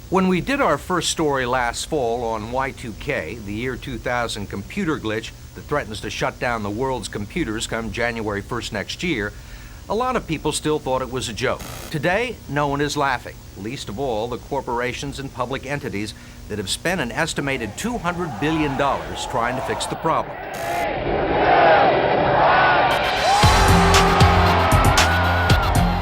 When we did our first story last fall on Y2K, the year 2000 computer glitch that threatens to shut down the world's computers come January 1st next year, a lot of people still thought it was a joke. Today, no one is laughing, least of all the corporations and public entities that have spent an estimated $200 billion trying to fix the problem.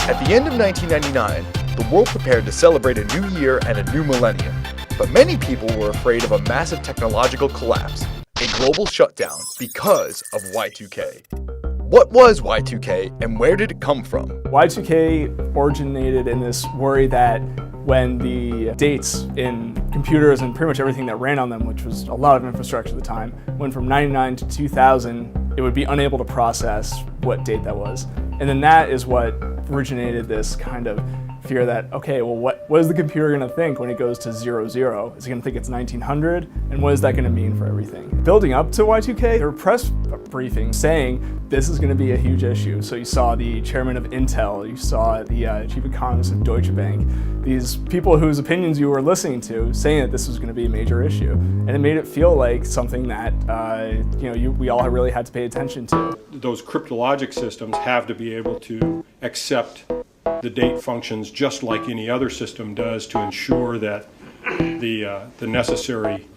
At the end of 1999, the world prepared to celebrate a new year and a new millennium. But many people were afraid of a massive technological collapse, a global shutdown because of Y2K. What was Y2K and where did it come from? Y2K originated in this worry that when the dates in computers and pretty much everything that ran on them, which was a lot of infrastructure at the time, went from 99 to 2000, it would be unable to process what date that was. And then that is what originated this kind of fear that, okay, well, what is the computer going to think when it goes to 00? Is it going to think it's 1900? And what is that going to mean for everything? Building up to Y2K, there were press briefings saying this is going to be a huge issue. So you saw the chairman of Intel, you saw the chief economist of Deutsche Bank, these people whose opinions you were listening to saying that this was going to be a major issue. And it made it feel like something that we all really had to pay attention to. Those cryptologic systems have to be able to accept the date functions just like any other system does to ensure that the necessary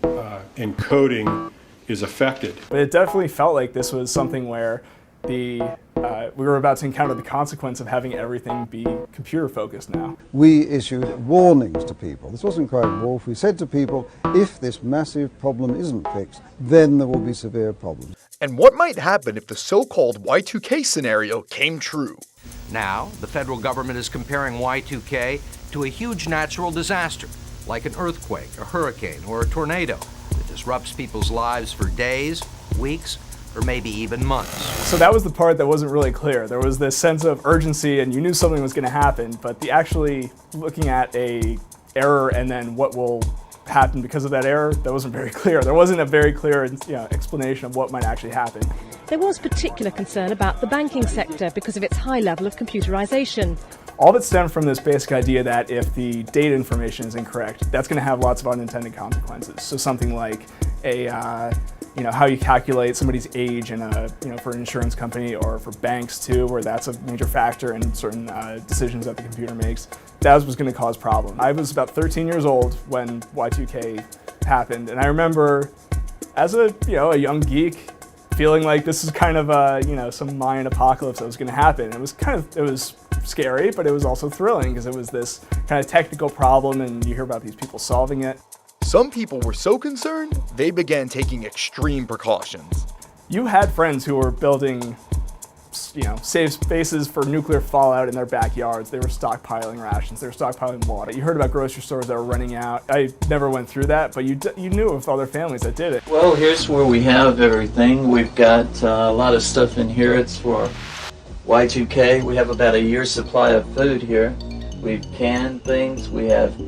encoding is affected. But it definitely felt like this was something where we were about to encounter the consequence of having everything be computer focused now. We issued warnings to people. This wasn't quite wolf. We said to people, if this massive problem isn't fixed, then there will be severe problems. And what might happen if the so-called Y2K scenario came true? Now, the federal government is comparing Y2K to a huge natural disaster, like an earthquake, a hurricane, or a tornado that disrupts people's lives for days, weeks, or maybe even months. So that was the part that wasn't really clear. There was this sense of urgency and you knew something was going to happen, but the actually looking at a error and then what will happen because of that error, that wasn't very clear. There wasn't a very clear explanation of what might actually happen. There was particular concern about the banking sector because of its high level of computerization. All of it stemmed from this basic idea that if the data information is incorrect, that's going to have lots of unintended consequences. So something like how you calculate somebody's age in for an insurance company or for banks too, where that's a major factor in certain decisions that the computer makes. That was going to cause problems. I was about 13 years old when Y2K happened, and I remember as a young geek feeling like this is kind of some Mayan apocalypse that was going to happen. It was scary, but it was also thrilling because it was this kind of technical problem, and you hear about these people solving it. Some people were so concerned, they began taking extreme precautions. You had friends who were building, safe spaces for nuclear fallout in their backyards. They were stockpiling rations. They were stockpiling water. You heard about grocery stores that were running out. I never went through that, but you knew of other families that did it. Well, here's where we have everything. We've got a lot of stuff in here. It's for Y2K. We have about a year's supply of food here. We've canned things. We have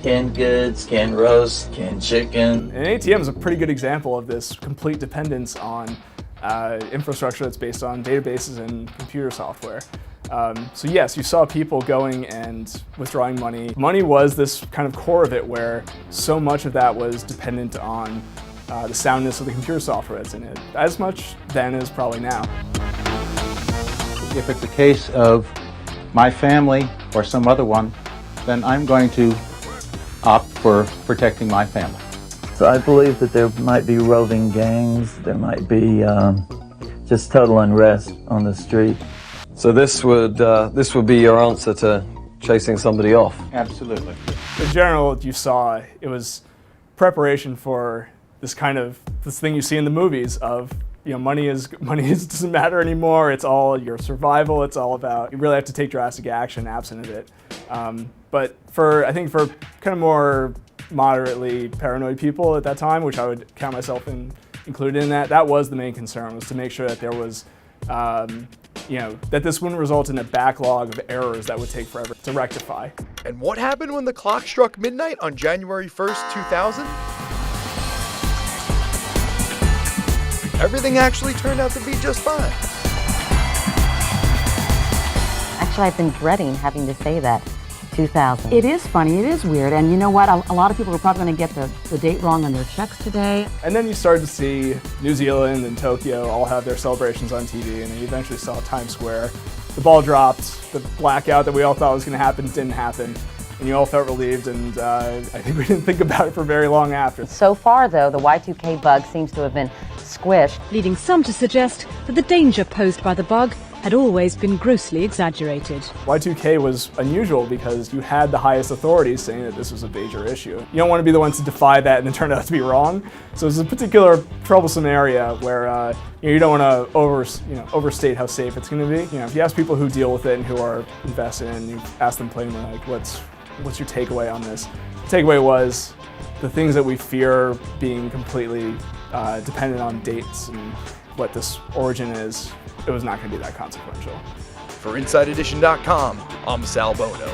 canned goods, canned roast, canned chicken. And ATM is a pretty good example of this complete dependence on infrastructure that's based on databases and computer software. So yes, you saw people going and withdrawing money. Money was this kind of core of it where so much of that was dependent on the soundness of the computer software that's in it, as much then as probably now. If it's a case of my family or some other one, then I'm going to opt for protecting my family. So I believe that there might be roving gangs, there might be just total unrest on the street. So this would be your answer to chasing somebody off? Absolutely. In general, you saw it was preparation for this thing you see in the movies of money doesn't matter anymore. It's all your survival. It's all about you really have to take drastic action absent of it. But I think for kind of more moderately paranoid people at that time, which I would count myself included in that was the main concern, was to make sure that there was, that this wouldn't result in a backlog of errors that would take forever to rectify. And what happened when the clock struck midnight on January 1st, 2000? Everything actually turned out to be just fine. Actually, I've been dreading having to say that. 2000. It is funny, it is weird, and you know what? A lot of people are probably going to get the date wrong on their checks today. And then you started to see New Zealand and Tokyo all have their celebrations on TV, and then you eventually saw Times Square. The ball dropped, the blackout that we all thought was going to happen didn't happen, and you all felt relieved, and I think we didn't think about it for very long after. So far, though, the Y2K bug seems to have been squished, leading some to suggest that the danger posed by the bug had always been grossly exaggerated. Y2K was unusual because you had the highest authorities saying that this was a major issue. You don't want to be the ones to defy that and then turn out to be wrong. So it's a particular troublesome area where you don't want to overstate how safe it's going to be. If you ask people who deal with it and who are invested in it, and you ask them plainly, like, what's your takeaway on this? The takeaway was the things that we fear being completely dependent on dates and what this origin is, it was not going to be that consequential. For InsideEdition.com, I'm Sal Bono.